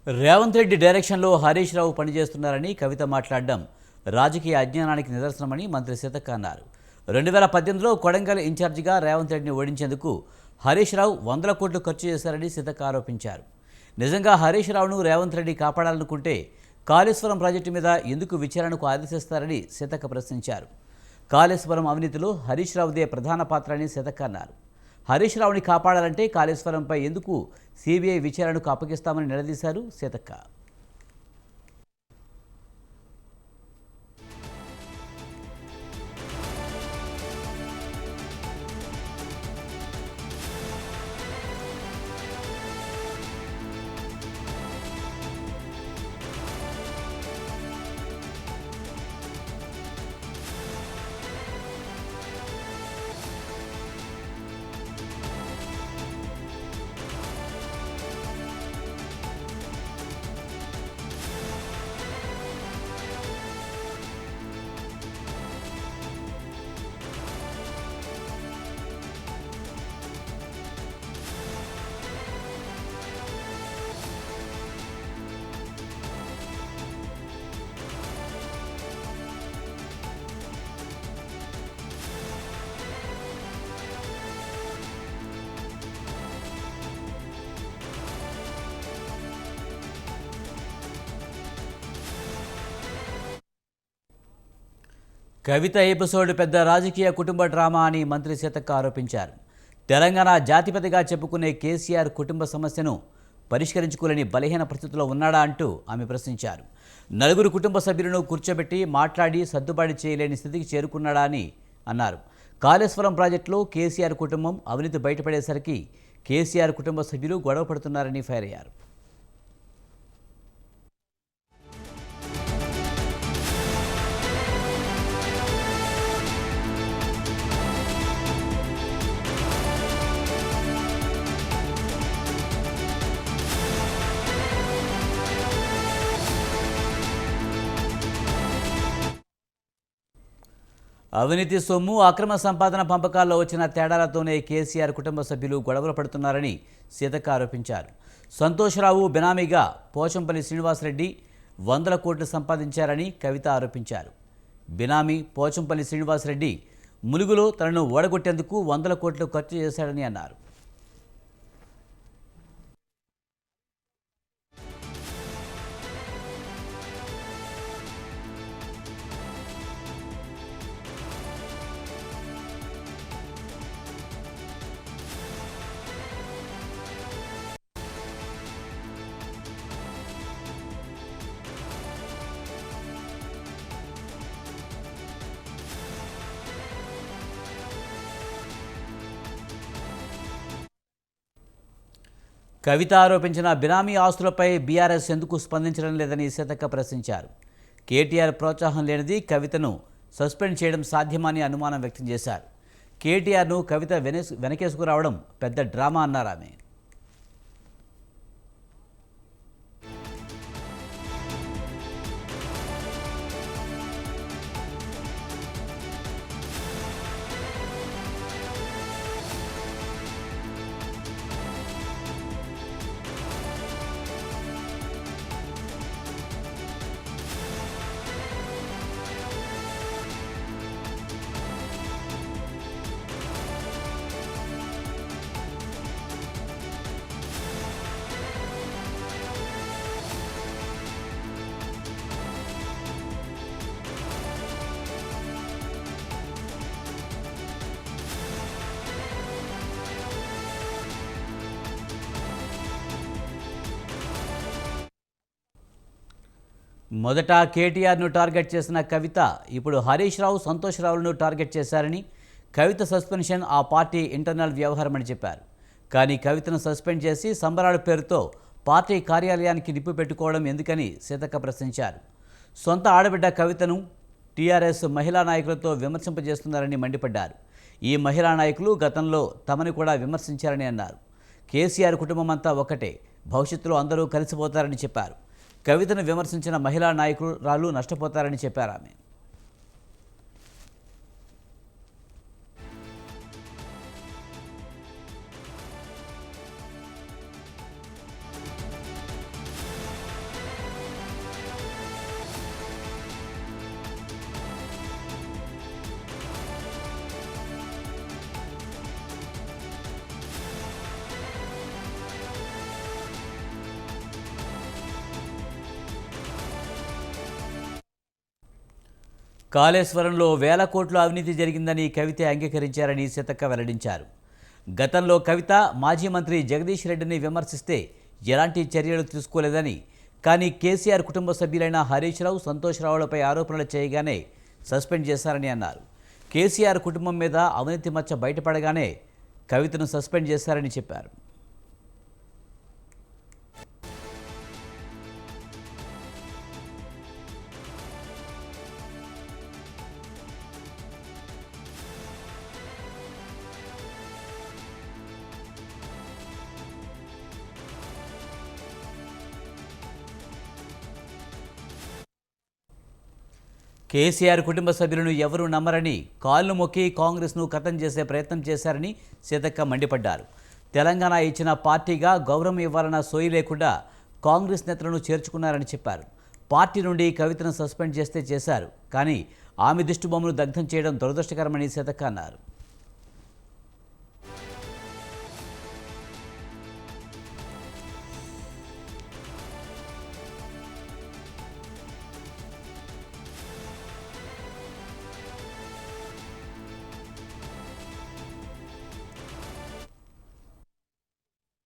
రేవంత్ రెడ్డి డైరెక్షన్లో హరీష్ రావు పనిచేస్తున్నారని కవిత మాట్లాడడం రాజకీయ అజ్ఞానానికి నిదర్శనమని మంత్రి సీతక్క అన్నారు. 2018లో కొడంగల్ ఇన్ఛార్జిగా రేవంత్ రెడ్డిని ఓడించేందుకు హరీష్ రావు 100 కోట్లు ఖర్చు చేశారని సీతక్క ఆరోపించారు. నిజంగా హరీష్ రావును రేవంత్ రెడ్డి కాపాడాలనుకుంటే కాళేశ్వరం ప్రాజెక్టు మీద ఎందుకు విచారణకు ఆదేశిస్తారని సీతక్క ప్రశ్నించారు. కాళేశ్వరం అవినీతిలో హరీష్ రావుదే ప్రధాన పాత్ర అని సీతక్క అన్నారు. హరీష్ రావుని కాపాడాలంటే కాళేశ్వరంపై ఎందుకు సిబిఐ విచారణకు అప్పగిస్తామని నిలదీశారు సీతక్క. కవిత ఎపిసోడ్ పెద్ద రాజకీయ కుటుంబ డ్రామా అని మంత్రి సీతక్క ఆరోపించారు. తెలంగాణ జాతిపతిగా చెప్పుకునే కేసీఆర్ కుటుంబ సమస్యను పరిష్కరించుకోలేని బలహీన పరిస్థితిలో ఉన్నాడా అంటూ ఆమె ప్రశ్నించారు. 4 కుటుంబ సభ్యులను కూర్చోబెట్టి మాట్లాడి సర్దుబాటు చేయలేని స్థితికి చేరుకున్నాడా అని అన్నారు. కాళేశ్వరం ప్రాజెక్టులో కేసీఆర్ కుటుంబం అవినీతి బయటపడేసరికి కేసీఆర్ కుటుంబ సభ్యులు గొడవ పడుతున్నారని ఫైర్ అయ్యారు. అవినీతి సొమ్ము అక్రమ సంపాదన పంపకాల్లో వచ్చిన తేడాలతోనే కేసీఆర్ కుటుంబ సభ్యులు గొడవలు పడుతున్నారని సీతక్క ఆరోపించారు. సంతోష్రావు బినామీగా పోచంపల్లి శ్రీనివాసరెడ్డి 100 కోట్లు సంపాదించారని కవిత ఆరోపించారు. బినామీ పోచంపల్లి శ్రీనివాసరెడ్డి ములుగులో తనను ఓడగొట్టేందుకు 100 కోట్లు ఖర్చు చేశాడని అన్నారు. కవిత ఆరోపించిన బినామీ ఆస్తులపై బీఆర్ఎస్ ఎందుకు స్పందించడం లేదని సీతక్క ప్రశ్నించారు. కేటీఆర్ ప్రోత్సాహం లేనిది కవితను సస్పెండ్ చేయడం సాధ్యమని అనుమానం వ్యక్తం చేశారు. కేటీఆర్ను కవిత వెనకేసుకురావడం పెద్ద డ్రామా అన్నారు ఆమె. మొదట కేటీఆర్ను టార్గెట్ చేసిన కవిత ఇప్పుడు హరీష్ రావు, సంతోష్ రావులను టార్గెట్ చేశారని, కవిత సస్పెన్షన్ ఆ పార్టీ ఇంటర్నల్ వ్యవహారమని చెప్పారు. కానీ కవితను సస్పెండ్ చేసి సంబరాల పేరుతో పార్టీ కార్యాలయానికి నిప్పు పెట్టుకోవడం ఎందుకని సీతక్క ప్రశ్నించారు. సొంత ఆడబిడ్డ కవితను టీఆర్ఎస్ మహిళా నాయకులతో విమర్శింపజేస్తున్నారని మండిపడ్డారు. ఈ మహిళా నాయకులు గతంలో తమని కూడా విమర్శించారని అన్నారు. కేసీఆర్ కుటుంబం అంతా ఒక్కటే, భవిష్యత్తులో అందరూ కలిసిపోతారని చెప్పారు. కవితను విమర్శించిన మహిళా నాయకురాలు నష్టపోతారని చెప్పారు ఆమె. కాళేశ్వరంలో వేల కోట్ల అవినీతి జరిగిందని కవిత అంగీకరించారని సీతక్క వెల్లడించారు. గతంలో కవిత మాజీ మంత్రి జగదీష్ రెడ్డిని విమర్శిస్తే ఎలాంటి చర్యలు తీసుకోలేదని, కానీ కేసీఆర్ కుటుంబ సభ్యులైన హరీష్ రావు, సంతోష్ రావులపై ఆరోపణలు చేయగానే సస్పెండ్ చేశారని అన్నారు. కేసీఆర్ కుటుంబం మీద అవినీతి మచ్చ బయటపడగానే కవితను సస్పెండ్ చేశారని చెప్పారు. కేసీఆర్ కుటుంబ సభ్యులను ఎవరూ నమ్మరని, కాళ్ళు మొక్కి కాంగ్రెస్ను ఖతం చేసే ప్రయత్నం చేశారని సీతక్క మండిపడ్డారు. తెలంగాణ ఇచ్చిన పార్టీగా గౌరవం ఇవ్వాలన్న సోయి లేకుండా కాంగ్రెస్ నేతలను చేర్చుకున్నారని చెప్పారు. పార్టీ నుండి కవితను సస్పెండ్ చేస్తే చేశారు, కానీ ఆమె దిష్టిబొమ్మను దగ్ధం చేయడం దురదృష్టకరమని సీతక్క అన్నారు.